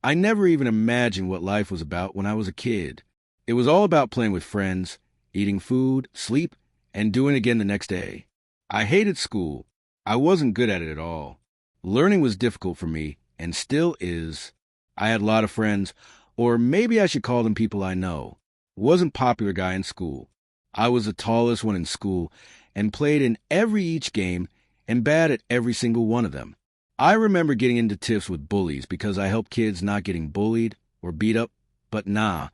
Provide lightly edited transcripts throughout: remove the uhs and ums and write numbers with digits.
I never even imagined what life was about when I was a kid. It was all about playing with friends, eating food, sleep, and doing it again the next day. I hated school. I wasn't good at it at all. Learning was difficult for me, and still is. I had a lot of friends, or maybe I should call them people I know. Wasn't popular guy in school. I was the tallest one in school, and played in every each game, and bad at every single one of them. I remember getting into tiffs with bullies because I helped kids not getting bullied or beat up, but nah.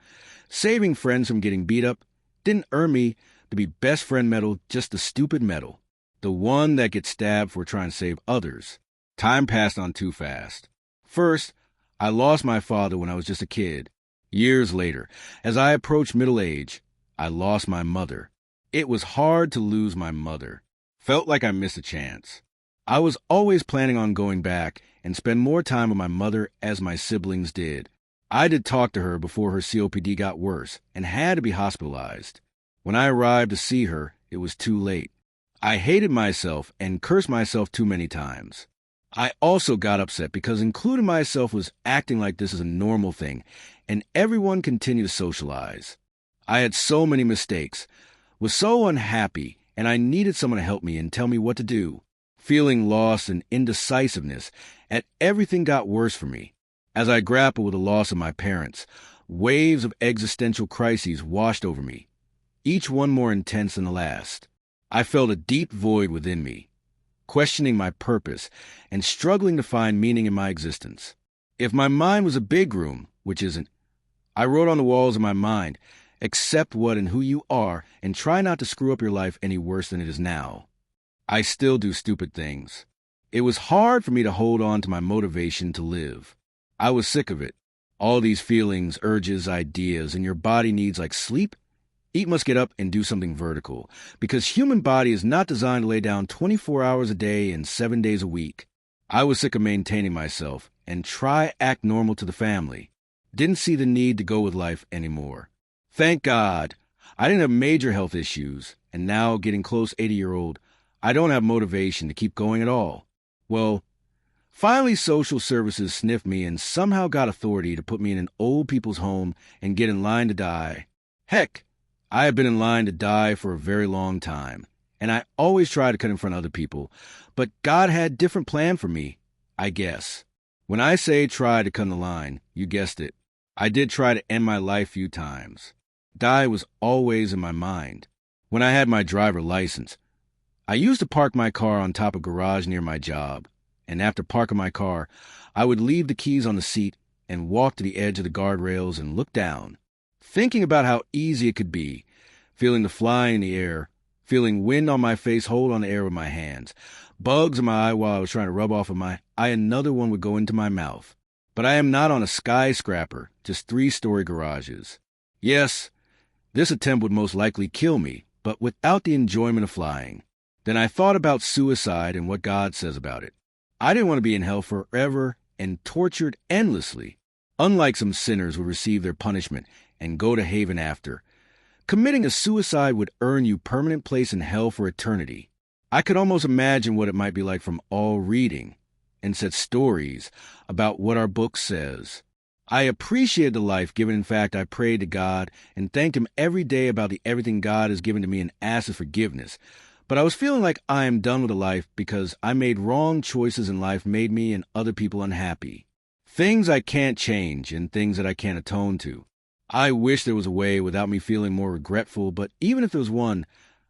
Saving friends from getting beat up didn't earn me to be best friend medal, just a stupid medal. The one that gets stabbed for trying to save others. Time passed on too fast. First, I lost my father when I was just a kid. Years later, as I approached middle age, I lost my mother. It was hard to lose my mother. Felt like I missed a chance. I was always planning on going back and spend more time with my mother as my siblings did. I did talk to her before her COPD got worse and had to be hospitalized. When I arrived to see her, it was too late. I hated myself and cursed myself too many times. I also got upset because including myself was acting like this is a normal thing, and everyone continued to socialize. I had so many mistakes, was so unhappy, and I needed someone to help me and tell me what to do. Feeling lost and indecisiveness at everything got worse for me. As I grappled with the loss of my parents, waves of existential crises washed over me, each one more intense than the last. I felt a deep void within me, questioning my purpose and struggling to find meaning in my existence. If my mind was a big room, which isn't, I wrote on the walls of my mind, accept what and who you are and try not to screw up your life any worse than it is now. I still do stupid things. It was hard for me to hold on to my motivation to live. I was sick of it. All these feelings, urges, ideas, and your body needs like sleep. Eat must get up and do something vertical, because human body is not designed to lay down 24 hours a day and 7 days a week. I was sick of maintaining myself and try act normal to the family. Didn't see the need to go with life anymore. Thank God, I didn't have major health issues, and now getting close 80-year-old, I don't have motivation to keep going at all. Well, finally social services sniffed me and somehow got authority to put me in an old people's home and get in line to die. Heck, I have been in line to die for a very long time, and I always try to cut in front of other people, but God had a different plan for me, I guess. When I say try to cut in the line, you guessed it. I did try to end my life a few times. Die was always in my mind. When I had my driver license, I used to park my car on top of a garage near my job, and after parking my car, I would leave the keys on the seat and walk to the edge of the guardrails and look down, thinking about how easy it could be, feeling the fly in the air, feeling wind on my face, hold on the air with my hands, bugs in my eye while I was trying to rub off of my eye, another one would go into my mouth. But I am not on a skyscraper, just 3-story garages. Yes, this attempt would most likely kill me, but without the enjoyment of flying. Then I thought about suicide and what God says about it. I didn't want to be in hell forever and tortured endlessly, unlike some sinners who receive their punishment and go to haven after. Committing a suicide would earn you permanent place in hell for eternity. I could almost imagine what it might be like from all reading, and said stories about what our book says. I appreciated the life given. In fact, I prayed to God and thanked Him every day about the everything God has given to me and asked for forgiveness. But I was feeling like I am done with the life because I made wrong choices in life, made me and other people unhappy. Things I can't change and things that I can't atone to. I wish there was a way without me feeling more regretful, but even if there was one,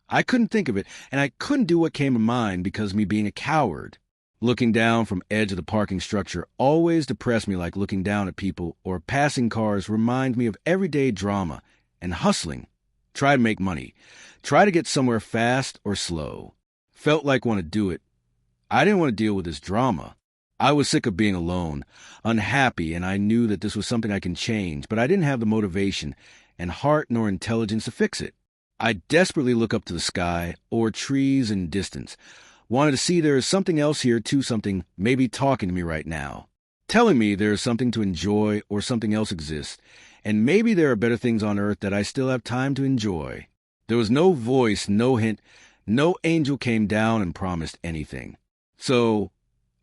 I couldn't think of it, and I couldn't do what came to mind because of me being a coward. Looking down from edge of the parking structure always depressed me, like looking down at people or passing cars reminds me of everyday drama and hustling. Try to make money. Try to get somewhere fast or slow. Felt like want to do it. I didn't want to deal with this drama. I was sick of being alone, unhappy, and I knew that this was something I can change, but I didn't have the motivation and heart nor intelligence to fix it. I desperately look up to the sky or trees in distance. Wanted to see there is something else here too, something maybe talking to me right now, telling me there is something to enjoy or something else exists, and maybe there are better things on earth that I still have time to enjoy. There was no voice, no hint, no angel came down and promised anything. So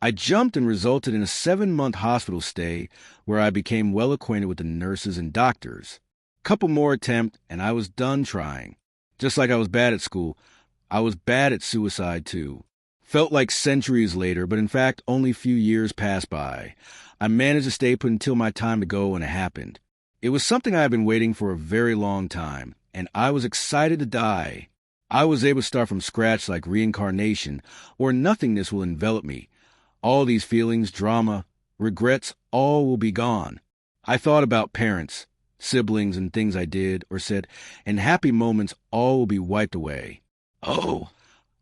I jumped and resulted in a 7-month hospital stay where I became well acquainted with the nurses and doctors. Couple more attempts and I was done trying. Just like I was bad at school, I was bad at suicide too. Felt like centuries later, but in fact only a few years passed by. I managed to stay put until my time to go and it happened. It was something I had been waiting for a very long time, and I was excited to die. I was able to start from scratch like reincarnation, where nothingness will envelop me. All these feelings, drama, regrets, all will be gone. I thought about parents, siblings, and things I did or said, and happy moments all will be wiped away. Oh,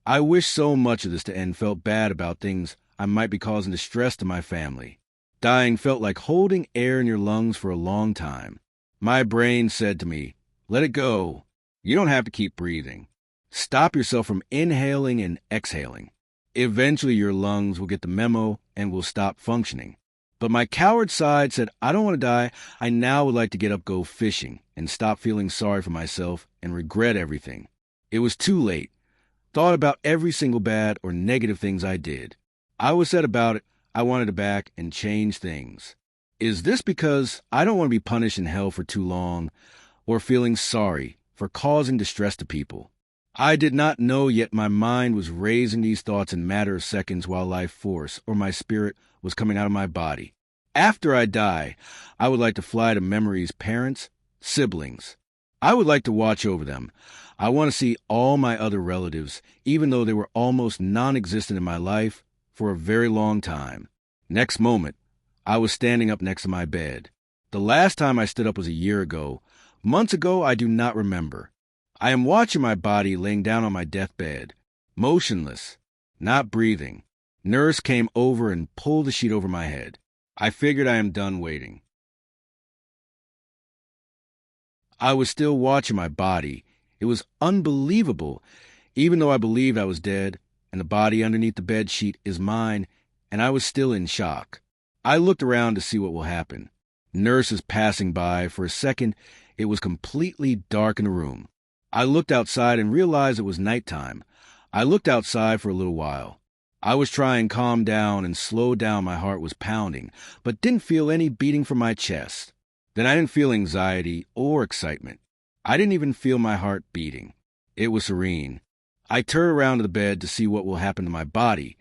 I wish so much of this to end. Felt bad about things I might be causing distress to my family. Dying felt like holding air in your lungs for a long time. My brain said to me, let it go. You don't have to keep breathing. Stop yourself from inhaling and exhaling. Eventually your lungs will get the memo and will stop functioning. But my coward side said, I don't want to die. I now would like to get up, go fishing, and stop feeling sorry for myself and regret everything. It was too late. Thought about every single bad or negative things I did. I was sad about it. I wanted to back and change things. Is this because I don't want to be punished in hell for too long or feeling sorry for causing distress to people? I did not know yet my mind was raising these thoughts in a matter of seconds while life force or my spirit was coming out of my body. After I die, I would like to fly to memories, parents, siblings. I would like to watch over them. I want to see all my other relatives, even though they were almost non-existent in my life for a very long time. Next moment, I was standing up next to my bed. The last time I stood up was a year ago. Months ago, I do not remember. I am watching my body laying down on my deathbed, motionless, not breathing. Nurse came over and pulled the sheet over my head. I figured I am done waiting. I was still watching my body. It was unbelievable, even though I believed I was dead, and the body underneath the bed sheet is mine, and I was still in shock. I looked around to see what will happen. Nurse is passing by. For a second, it was completely dark in the room. I looked outside and realized it was nighttime. I looked outside for a little while. I was trying to calm down and slow down. My heart was pounding, but didn't feel any beating from my chest. Then I didn't feel anxiety or excitement. I didn't even feel my heart beating. It was serene. I turned around to the bed to see what will happen to my body,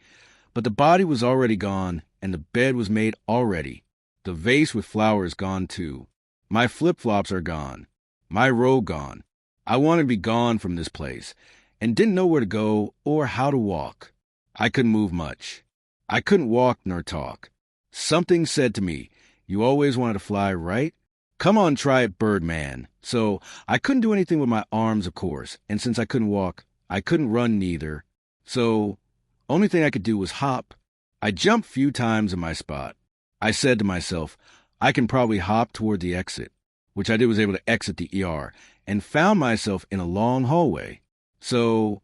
but the body was already gone and the bed was made already. The vase with flowers gone too. My flip-flops are gone. My robe gone. I wanted to be gone from this place and didn't know where to go or how to walk. I couldn't move much. I couldn't walk nor talk. Something said to me, you always wanted to fly, right? Come on, try it, Birdman. So I couldn't do anything with my arms, of course, and since I couldn't walk, I couldn't run neither. So only thing I could do was hop. I jumped a few times in my spot. I said to myself, I can probably hop toward the exit, which I did, was able to exit the ER, and found myself in a long hallway. So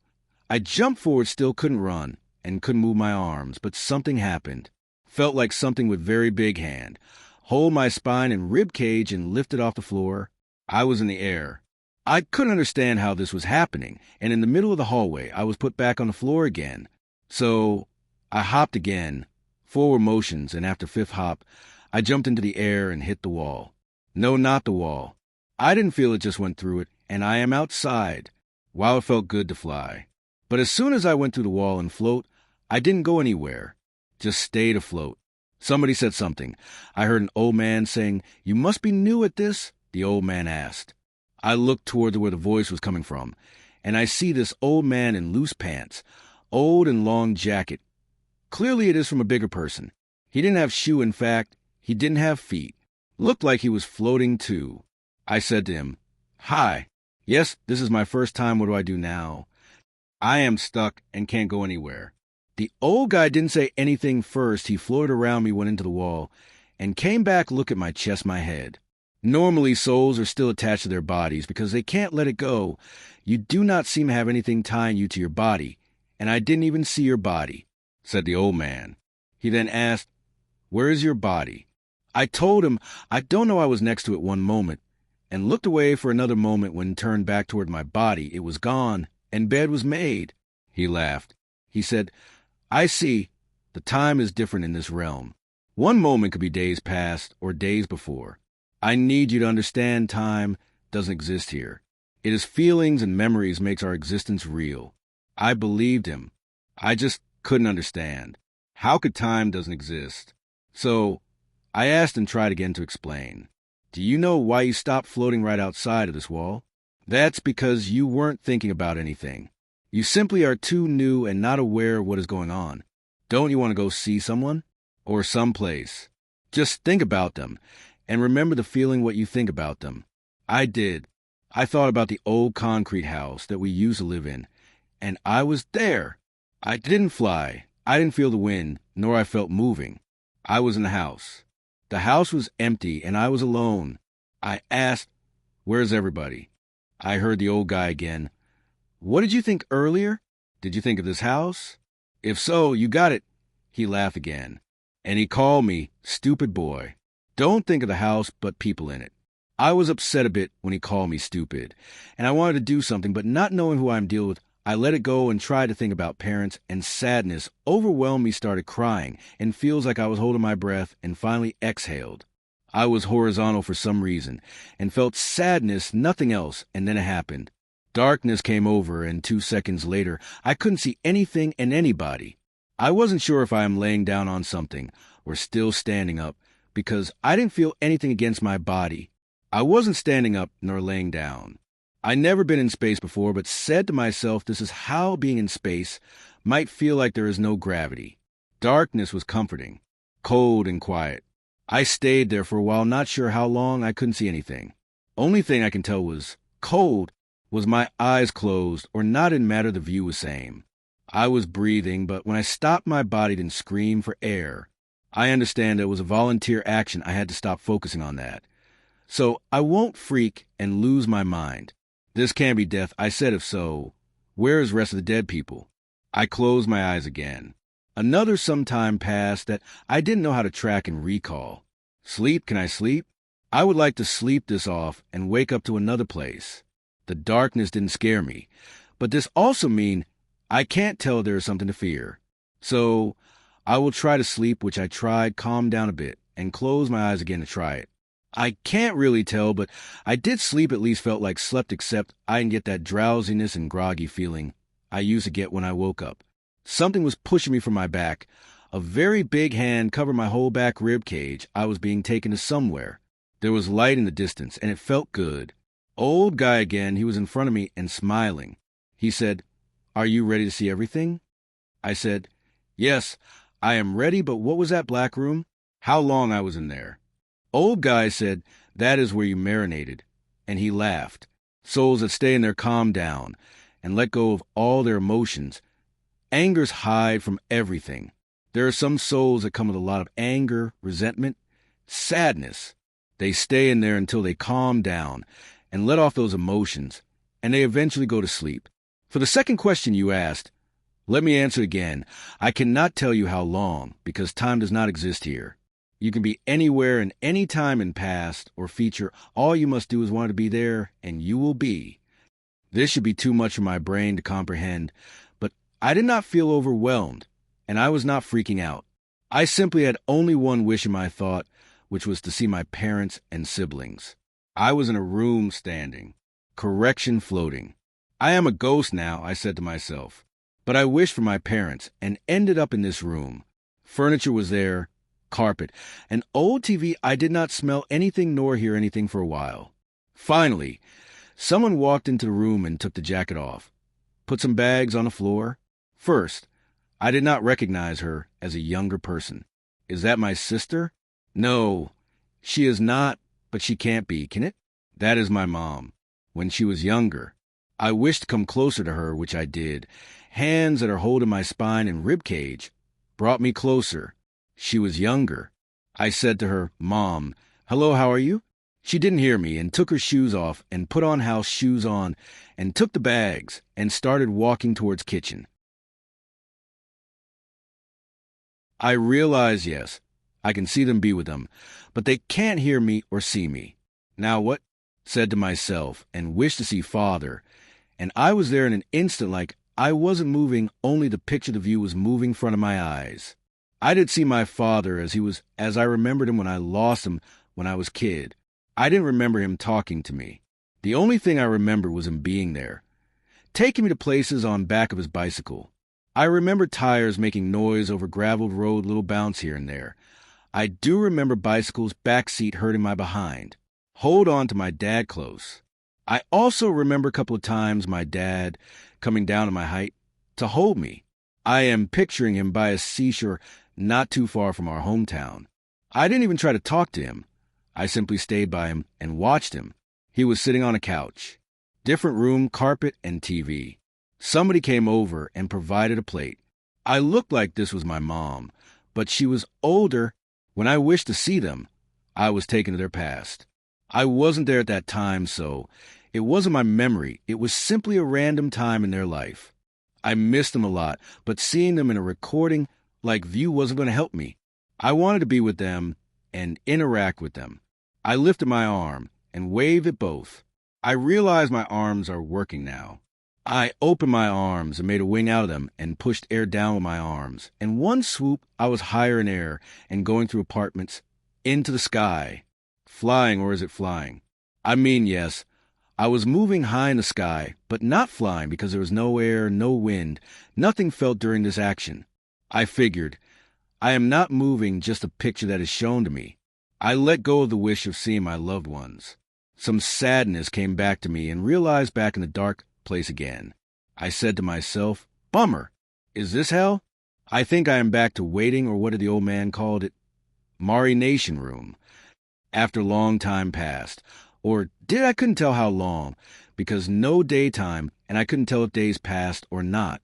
I jumped forward, still couldn't run, and couldn't move my arms, but something happened. Felt like something with very big hand. Hold my spine and rib cage and lifted off the floor. I was in the air. I couldn't understand how this was happening, and in the middle of the hallway, I was put back on the floor again. So I hopped again, forward motions, and after fifth hop, I jumped into the air and hit the wall. No, not the wall. I didn't feel it, just went through it, and I am outside. Wow, it felt good to fly. But as soon as I went through the wall and float, I didn't go anywhere. Just stayed afloat. Somebody said something. I heard an old man saying, "You must be new at this?" The old man asked. I looked toward where the voice was coming from, and I see this old man in loose pants, old and long jacket. Clearly it is from a bigger person. He didn't have shoe, in fact, he didn't have feet. Looked like he was floating too. I said to him, "Hi. Yes, this is my first time. What do I do now? I am stuck and can't go anywhere." The old guy didn't say anything first. He floated around me, went into the wall, and came back, look at my chest, my head. Normally, souls are still attached to their bodies because they can't let it go. You do not seem to have anything tying you to your body, and I didn't even see your body, said the old man. He then asked, "Where is your body?" I told him I don't know. I was next to it one moment, and looked away for another moment. When turned back toward my body, it was gone, and bed was made. He laughed. He said, "I see. The time is different in this realm. One moment could be days past or days before. I need you to understand time doesn't exist here. It is feelings and memories makes our existence real. I believed him. I just couldn't understand. How could time doesn't exist? So I asked and tried again to explain. Do you know why you stopped floating right outside of this wall? That's because you weren't thinking about anything. You simply are too new and not aware of what is going on. Don't you want to go see someone? Or someplace? Just think about them, and remember the feeling what you think about them. I did. I thought about the old concrete house that we used to live in, and I was there. I didn't fly. I didn't feel the wind, nor I felt moving. I was in the house. The house was empty, and I was alone. I asked, "Where's everybody?" I heard the old guy again. "What did you think earlier? Did you think of this house? If so, you got it." He laughed again, and he called me stupid boy. Don't think of the house, but people in it. I was upset a bit when he called me stupid, and I wanted to do something, but not knowing who I'm dealing with, I let it go and tried to think about parents, and sadness overwhelmed me, started crying, and feels like I was holding my breath, and finally exhaled. I was horizontal for some reason, and felt sadness, nothing else, and then it happened. Darkness came over, and 2 seconds later, I couldn't see anything and anybody. I wasn't sure if I am laying down on something, or still standing up, because I didn't feel anything against my body. I wasn't standing up nor laying down. I'd never been in space before, but said to myself this is how being in space might feel like there is no gravity. Darkness was comforting, cold and quiet. I stayed there for a while, not sure how long. I couldn't see anything. Only thing I can tell was cold was my eyes closed, or not in matter the view was same. I was breathing, but when I stopped, my body didn't scream for air. I understand it was a volunteer action. I had to stop focusing on that. So I won't freak and lose my mind. This can't be death. I said, if so, where is the rest of the dead people? I closed my eyes again. Another some time passed that I didn't know how to track and recall. Sleep? Can I sleep? I would like to sleep this off and wake up to another place. The darkness didn't scare me, but this also mean I can't tell there is something to fear. So I will try to sleep, which I tried, calm down a bit, and close my eyes again to try it. I can't really tell, but I did sleep, at least felt like slept, except I didn't get that drowsiness and groggy feeling I used to get when I woke up. Something was pushing me from my back. A very big hand covered my whole back rib cage. I was being taken to somewhere. There was light in the distance, and it felt good. Old guy again, he was in front of me and smiling. He said, "Are you ready to see everything?" I said, "Yes, I am ready, but what was that black room? How long I was in there?" Old guy said, "That is where you marinated." And he laughed. Souls that stay in there calm down and let go of all their emotions. Angers hide from everything. There are some souls that come with a lot of anger, resentment, sadness. They stay in there until they calm down and let off those emotions, and they eventually go to sleep. For the second question you asked, let me answer again. I cannot tell you how long, because time does not exist here. You can be anywhere and any time in past or future. All you must do is want to be there, and you will be. This should be too much for my brain to comprehend, but I did not feel overwhelmed, and I was not freaking out. I simply had only one wish in my thought, which was to see my parents and siblings. I was in a room standing, correction floating. I am a ghost now, I said to myself, but I wished for my parents and ended up in this room. Furniture was there, carpet, an old TV. I did not smell anything nor hear anything for a while. Finally, someone walked into the room and took the jacket off, put some bags on the floor. First, I did not recognize her as a younger person. Is that my sister? No, she is not, but she can't be, can it? That is my mom. When she was younger, I wished to come closer to her, which I did. Hands that are holding my spine and rib cage brought me closer. She was younger. I said to her, "Mom, hello, how are you?" She didn't hear me and took her shoes off and put on house shoes on and took the bags and started walking towards kitchen. I realize, yes, I can see them be with them, but they can't hear me or see me. Now what? Said to myself and wished to see Father, and I was there in an instant, like I wasn't moving, only the picture of the view was moving in front of my eyes. I did see my father as I remembered him when I lost him when I was a kid. I didn't remember him talking to me. The only thing I remember was him being there, taking me to places on back of his bicycle. I remember tires making noise over graveled road, little bounce here and there. I do remember bicycle's back seat hurting my behind. Hold on to my dad close. I also remember a couple of times my dad coming down to my height to hold me. I am picturing him by a seashore not too far from our hometown. I didn't even try to talk to him. I simply stayed by him and watched him. He was sitting on a couch. Different room, carpet, and TV. Somebody came over and provided a plate. I looked like this was my mom, but she was older. When I wished to see them, I was taken to their past. I wasn't there at that time, so it wasn't my memory. It was simply a random time in their life. I missed them a lot, but seeing them in a recording like view wasn't going to help me. I wanted to be with them and interact with them. I lifted my arm and waved at both. I realized my arms are working now. I opened my arms and made a wing out of them and pushed air down with my arms. In one swoop, I was higher in air and going through apartments into the sky. Flying, or is it flying? I mean, yes. I was moving high in the sky, but not flying because there was no air, no wind. Nothing felt during this action. I figured, I am not moving, just a picture that is shown to me. I let go of the wish of seeing my loved ones. Some sadness came back to me and realized back in the dark place again. I said to myself, bummer. Is this hell? I think I am back to waiting, or what did the old man called it? Marination room. After long time passed. Or I couldn't tell how long, because no daytime, and I couldn't tell if days passed or not.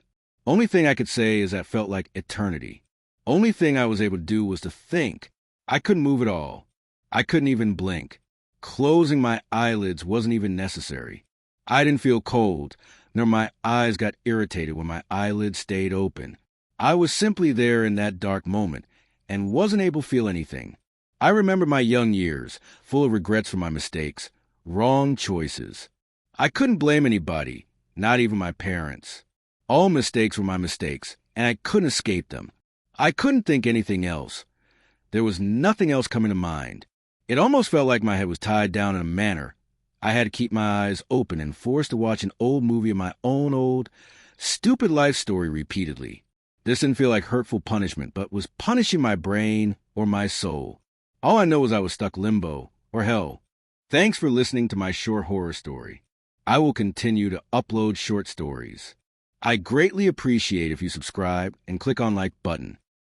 Only thing I could say is that felt like eternity. Only thing I was able to do was to think. I couldn't move at all. I couldn't even blink. Closing my eyelids wasn't even necessary. I didn't feel cold, nor my eyes got irritated when my eyelids stayed open. I was simply there in that dark moment, and wasn't able to feel anything. I remember my young years, full of regrets for my mistakes, wrong choices. I couldn't blame anybody, not even my parents. All mistakes were my mistakes, and I couldn't escape them. I couldn't think anything else. There was nothing else coming to mind. It almost felt like my head was tied down in a manner. I had to keep my eyes open and forced to watch an old movie of my own old, stupid life story repeatedly. This didn't feel like hurtful punishment, but was punishing my brain or my soul. All I know is I was stuck limbo, or hell. Thanks for listening to my short horror story. I will continue to upload short stories. I greatly appreciate if you subscribe and click on like button.